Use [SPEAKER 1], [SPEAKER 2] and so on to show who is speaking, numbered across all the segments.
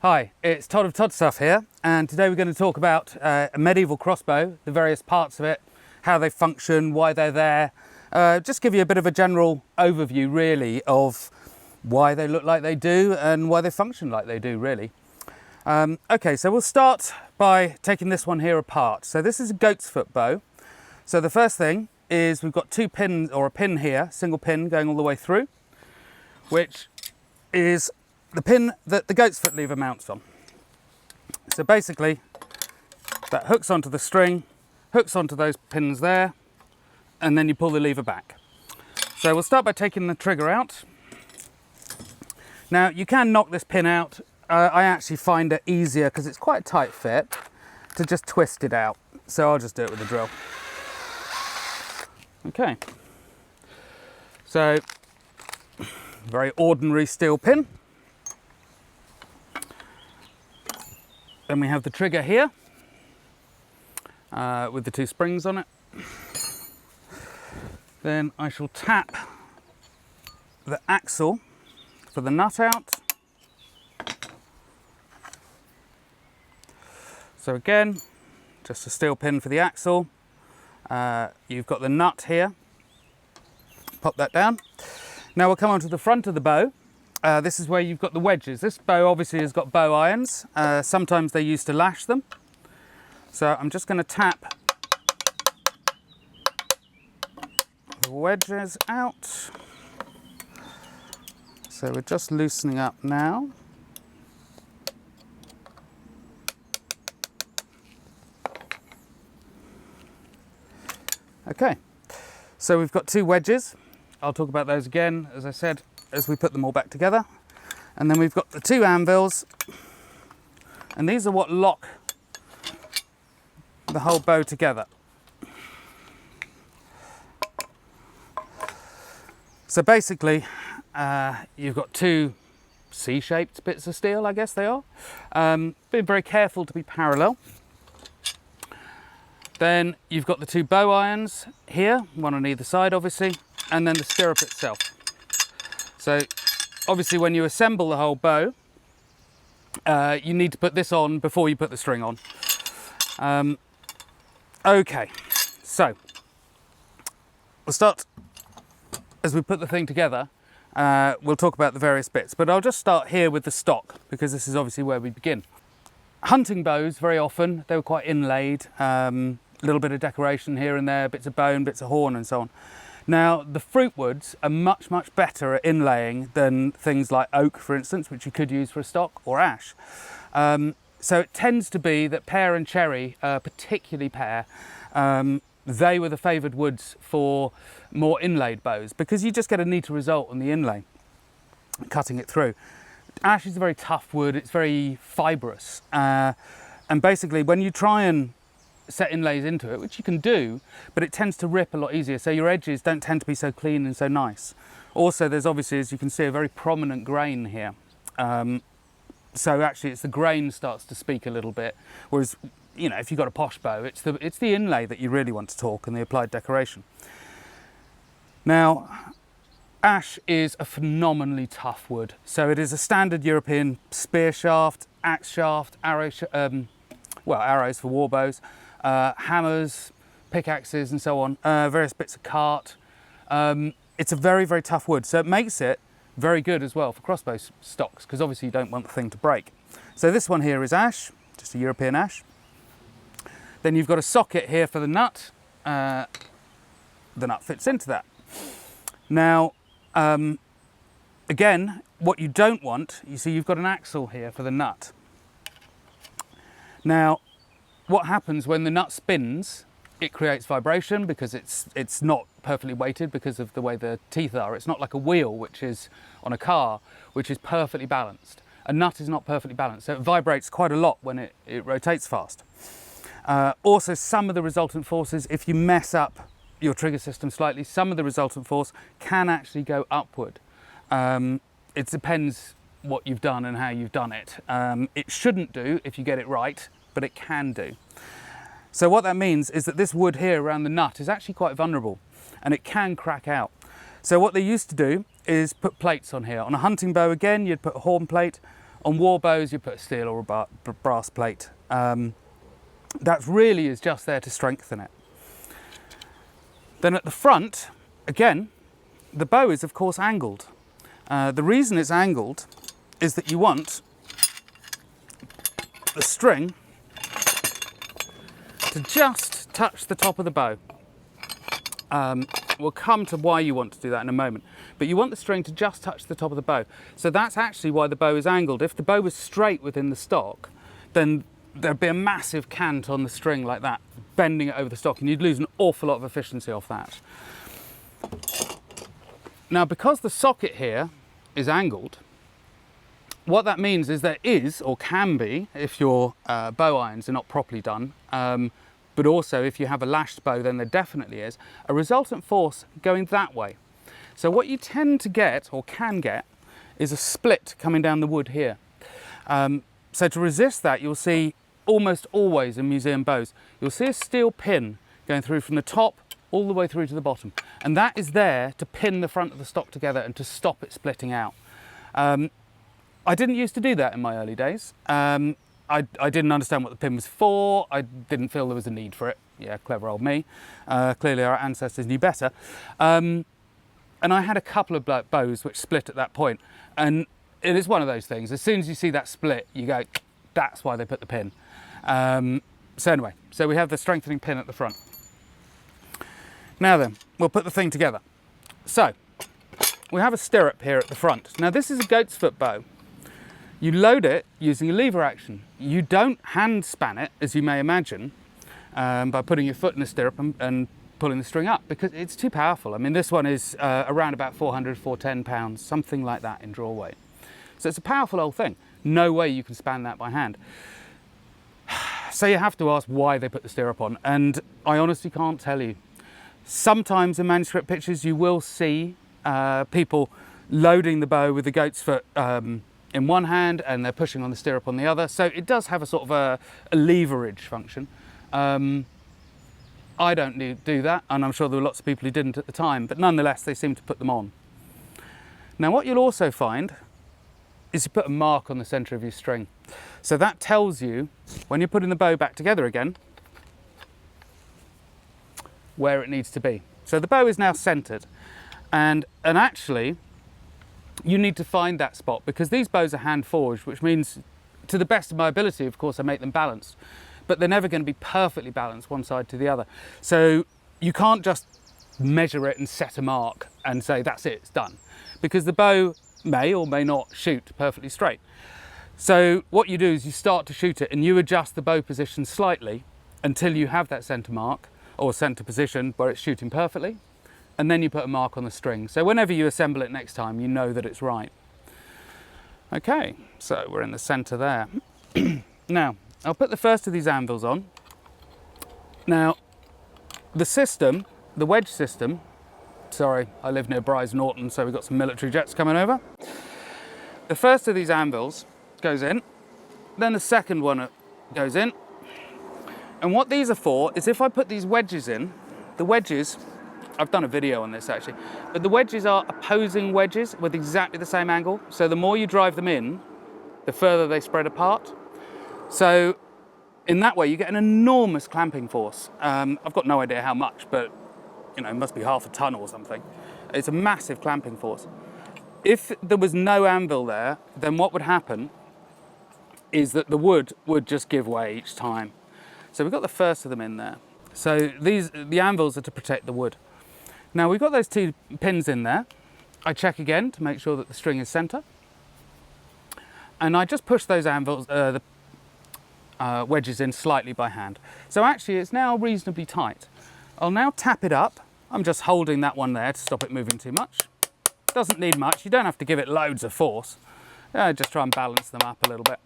[SPEAKER 1] Hi, it's Tod of Tods Stuff here, and today we're going to talk about a medieval crossbow, the various parts of it, how they function, why they're there. Just give you a bit of a general overview really of why they look like they do and why they function like they do really. Okay, so we'll start by taking this one here apart. So this is a goat's foot bow. So the first thing is we've got two pins, or a pin here, single pin going all the way through, which is the pin that the goat's foot lever mounts on. So basically that hooks onto the string, hooks onto those pins there, and then you pull the lever back. So we'll start by taking the trigger out. Now you can knock this pin out. I actually find it easier, because it's quite a tight fit, to just twist it out. So I'll just do it with a drill. Okay. So very ordinary steel pin. Then we have the trigger here with the two springs on it. Then I shall tap the axle for the nut out. So again, just a steel pin for the axle. You've got the nut here. Pop that down. Now we'll come on to the front of the bow. This is where you've got the wedges. This bow obviously has got bow irons. Sometimes they used to lash them. So I'm just going to tap the wedges out. So we're just loosening up now. Okay, so we've got two wedges. I'll talk about those again, as I said, as we put them all back together. And then we've got the two anvils, and these are what lock the whole bow together. So basically you've got two C-shaped bits of steel, I guess they are. Be very careful to be parallel. Then you've got the two bow irons here, one on either side obviously, and then the stirrup itself. So obviously when you assemble the whole bow, you need to put this on before you put the string on. Okay, so we'll start, as we put the thing together, we'll talk about the various bits, but I'll just start here with the stock, because this is obviously where we begin. Hunting bows, very often, they were quite inlaid, a little bit of decoration here and there, bits of bone, bits of horn and so on. Now, the fruit woods are much, much better at inlaying than things like oak, for instance, which you could use for a stock, or ash. So it tends to be that pear and cherry, particularly pear, they were the favoured woods for more inlaid bows, because you just get a neater result on the inlay, cutting it through. Ash is a very tough wood, it's very fibrous, and basically when you try and set inlays into it, which you can do, but it tends to rip a lot easier, so your edges don't tend to be so clean and so nice. Also, there's obviously, as you can see, a very prominent grain here. So actually it's the grain starts to speak a little bit, whereas, you know, if you've got a posh bow, it's the inlay that you really want to talk, and the applied decoration. Now, ash is a phenomenally tough wood. So it is a standard European spear shaft, axe shaft, arrows for war bows, hammers, pickaxes and so on, various bits of cart. It's a very, very tough wood, so it makes it very good as well for crossbow stocks, because obviously you don't want the thing to break. So this one here is ash, just a European ash. Then you've got a socket here for the nut. The nut fits into that. Now, again, what you don't want, you see you've got an axle here for the nut. Now, what happens when the nut spins, it creates vibration, because it's not perfectly weighted because of the way the teeth are. It's not like a wheel, which is on a car, which is perfectly balanced. A nut is not perfectly balanced, so it vibrates quite a lot when it rotates fast. Also, some of the resultant forces, if you mess up your trigger system slightly, some of the resultant force can actually go upward. It depends what you've done and how you've done it. It shouldn't do if you get it right, but it can do. So what that means is that this wood here around the nut is actually quite vulnerable, and it can crack out. So what they used to do is put plates on here. On a hunting bow again, you'd put a horn plate. On war bows, you put a steel or a brass plate. That really is just there to strengthen it. Then at the front, again, the bow is of course angled. The reason it's angled is that you want the string to just touch the top of the bow. We'll come to why you want to do that in a moment, but you want the string to just touch the top of the bow. So that's actually why the bow is angled. If the bow was straight within the stock, then there'd be a massive cant on the string like that, bending it over the stock, and you'd lose an awful lot of efficiency off that. Now, because the socket here is angled, what that means is there is, or can be, if your bow irons are not properly done, but also if you have a lashed bow, then there definitely is, a resultant force going that way. So what you tend to get, or can get, is a split coming down the wood here. So to resist that, you'll see almost always in museum bows, you'll see a steel pin going through from the top all the way through to the bottom. And that is there to pin the front of the stock together and to stop it splitting out. I didn't used to do that in my early days. I didn't understand what the pin was for. I didn't feel there was a need for it. Yeah, clever old me. Clearly our ancestors knew better. And I had a couple of bows which split at that point. And it is one of those things. As soon as you see that split, you go, that's why they put the pin. So anyway, so we have the strengthening pin at the front. Now then, we'll put the thing together. So, we have a stirrup here at the front. Now this is a goat's foot bow. You load it using a lever action. You don't hand span it, as you may imagine, by putting your foot in the stirrup and pulling the string up, because it's too powerful. I mean, this one is around about 400, 410 pounds, something like that in draw weight. So it's a powerful old thing. No way you can span that by hand. So you have to ask why they put the stirrup on, and I honestly can't tell you. Sometimes in manuscript pictures you will see people loading the bow with the goat's foot in one hand and they're pushing on the stirrup on the other, so it does have a sort of a leverage function. I don't do that, and I'm sure there were lots of people who didn't at the time, but nonetheless they seem to put them on. Now what you'll also find is you put a mark on the centre of your string. So that tells you, when you're putting the bow back together again, where it needs to be. So the bow is now centred, and actually you need to find that spot, because these bows are hand forged, which means, to the best of my ability, of course, I make them balanced, but they're never going to be perfectly balanced one side to the other. So you can't just measure it and set a mark and say that's it, it's done, because the bow may or may not shoot perfectly straight. So what you do is you start to shoot it and you adjust the bow position slightly until you have that centre mark or centre position where it's shooting perfectly, and then you put a mark on the string. So whenever you assemble it next time, you know that it's right. Okay, so we're in the centre there. Now, I'll put the first of these anvils on. Now, the system, the wedge system, sorry, I live near Bryce Norton, so we've got some military jets coming over. The first of these anvils goes in, then the second one goes in. And what these are for is if I put these wedges in, the wedges, I've done a video on this actually, but the wedges are opposing wedges with exactly the same angle. So the more you drive them in, the further they spread apart. So in that way, you get an enormous clamping force. I've got no idea how much, but you know, it must be half a ton or something. It's a massive clamping force. If there was no anvil there, then what would happen is that the wood would just give way each time. So we've got the first of them in there. So the anvils are to protect the wood. Now we've got those two pins in there. I check again to make sure that the string is centre. And I just push those anvils, wedges in slightly by hand. So actually it's now reasonably tight. I'll now tap it up. I'm just holding that one there to stop it moving too much. Doesn't need much, you don't have to give it loads of force. Just try and balance them up a little bit.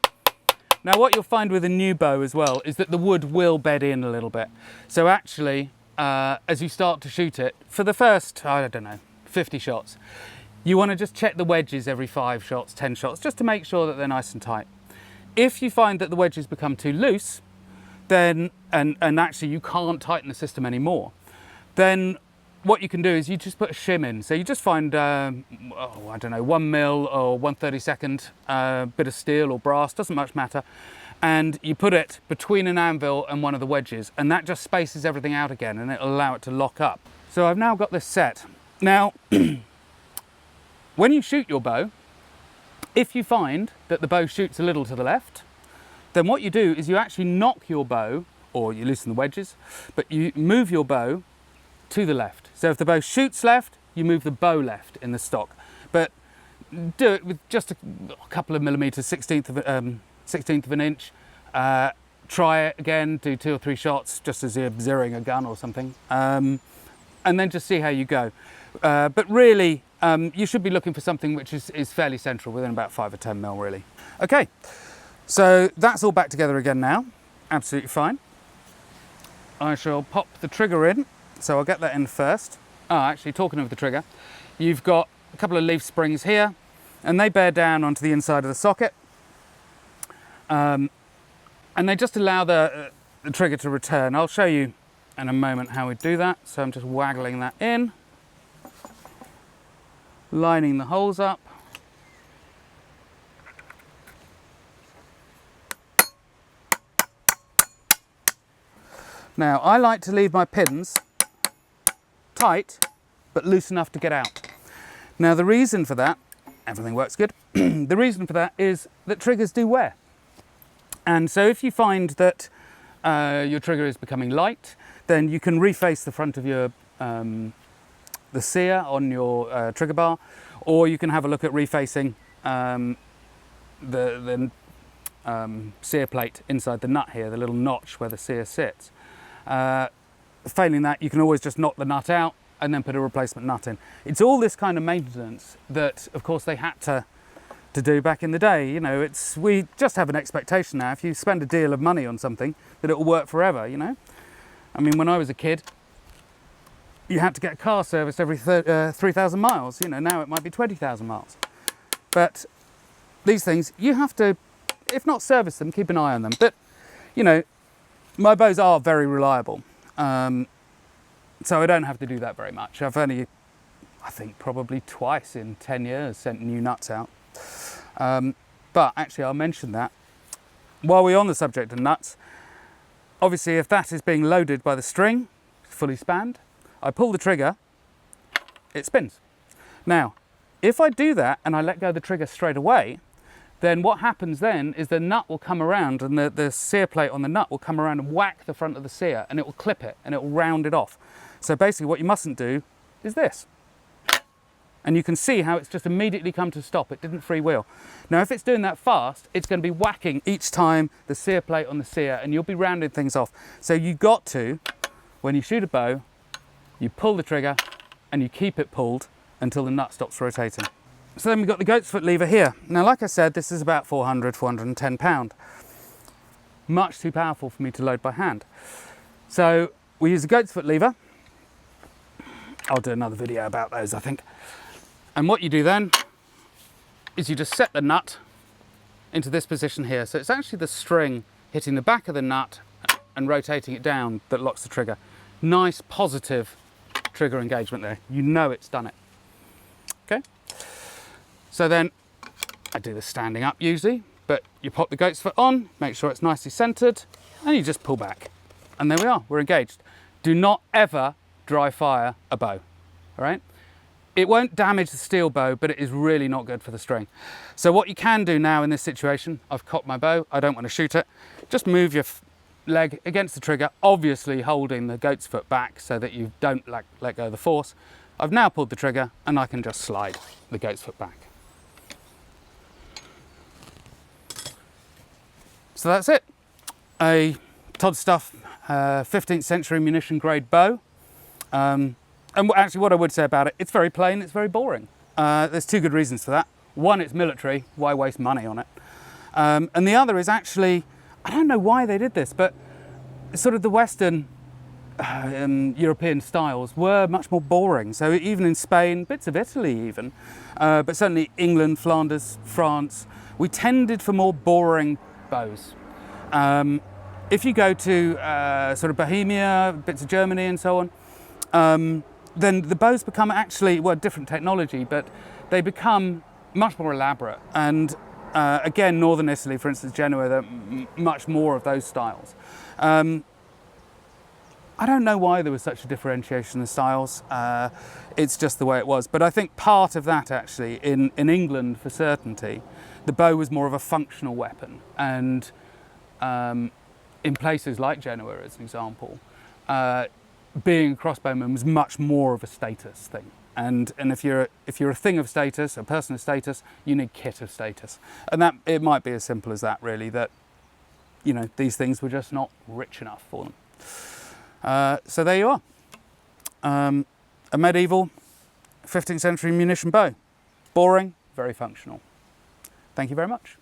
[SPEAKER 1] Now what you'll find with a new bow as well is that the wood will bed in a little bit. So actually, as you start to shoot it, for the first, I don't know, 50 shots, you want to just check the wedges every 5 shots, 10 shots, just to make sure that they're nice and tight. If you find that the wedges become too loose, then, and actually you can't tighten the system anymore, then what you can do is you just put a shim in. So you just find, I don't know, 1 mil or 1/32 bit of steel or brass, doesn't much matter. And you put it between an anvil and one of the wedges, and that just spaces everything out again, and it'll allow it to lock up. So I've now got this set. Now, when you shoot your bow, if you find that the bow shoots a little to the left, then what you do is you actually knock your bow, or you loosen the wedges, but you move your bow to the left. So if the bow shoots left, you move the bow left in the stock. But do it with just a couple of millimeters, 16th of an inch. Try it again, do 2 or 3 shots, just as you're zeroing a gun or something. And then just see how you go. But really, you should be looking for something which is fairly central, within about 5 or 10 mil, really. Okay, so that's all back together again now. Absolutely fine. I shall pop the trigger in. So I'll get that in first. Oh, actually, talking of the trigger, you've got a couple of leaf springs here, and they bear down onto the inside of the socket. And they just allow the trigger to return. I'll show you in a moment how we do that. So I'm just waggling that in, lining the holes up. Now, I like to leave my pins tight, but loose enough to get out. Now, the reason for that, everything works good, the reason for that is that triggers do wear. And so if you find that your trigger is becoming light, then you can reface the front of your the sear on your trigger bar, or you can have a look at refacing the sear plate inside the nut here, the little notch where the sear sits. Failing that, you can always just knock the nut out and then put a replacement nut in. It's all this kind of maintenance that, of course, they had to do back in the day. You know, we just have an expectation now, if you spend a deal of money on something, that it will work forever, you know. I mean, when I was a kid, you had to get a car serviced every 3,000 miles. You know, now it might be 20,000 miles. But these things, you have to, if not service them, keep an eye on them. But, you know, my bows are very reliable. So I don't have to do that very much. I've only, I think, probably twice in 10 years sent new nuts out. But actually, I'll mention that. While we're on the subject of nuts, obviously if that is being loaded by the string, fully spanned, I pull the trigger, it spins. Now, if I do that and I let go of the trigger straight away, then what happens then is the nut will come around, and the sear plate on the nut will come around and whack the front of the sear, and it will clip it and it will round it off. So basically what you mustn't do is this. And you can see how it's just immediately come to a stop. It didn't freewheel. Now, if it's doing that fast, it's going to be whacking each time the sear plate on the sear, and you'll be rounding things off. So you've got to, when you shoot a bow, you pull the trigger and you keep it pulled until the nut stops rotating. So then we've got the goat's foot lever here. Now, like I said, this is about 410 pound. Much too powerful for me to load by hand. So we use a goat's foot lever. I'll do another video about those, I think. And what you do then is you just set the nut into this position here. So it's actually the string hitting the back of the nut and rotating it down that locks the trigger. Nice, positive trigger engagement there. You know it's done it. Okay? So then I do this standing up usually, but you pop the goat's foot on, make sure it's nicely centered, and you just pull back. And there we are, we're engaged. Do not ever dry fire a bow, all right? It won't damage the steel bow, but it is really not good for the string. So what you can do now in this situation, I've cocked my bow, I don't want to shoot it, just move your leg against the trigger, obviously holding the goat's foot back so that you don't let go of the force. I've now pulled the trigger and I can just slide the goat's foot back. So that's it. A Todd Stuff 15th century munition grade bow. And actually what I would say about it, it's very plain, it's very boring. There's two good reasons for that. One, it's military, why waste money on it? And the other is actually, I don't know why they did this, but sort of the Western European styles were much more boring. So even in Spain, bits of Italy even, but certainly England, Flanders, France, we tended for more boring bows. If you go to sort of Bohemia, bits of Germany and so on, then the bows become actually, well, different technology, but they become much more elaborate. And again, northern Italy, for instance, Genoa, they're much more of those styles. I don't know why there was such a differentiation in the styles. It's just the way it was. But I think part of that, actually, in England, for certainty, the bow was more of a functional weapon. And in places like Genoa, as an example, being a crossbowman was much more of a status thing. And if you're a thing of status, a person of status, you need kit of status. And that it might be as simple as that, really, that, you know, these things were just not rich enough for them. So there you are. A medieval 15th century munition bow. Boring, very functional. Thank you very much.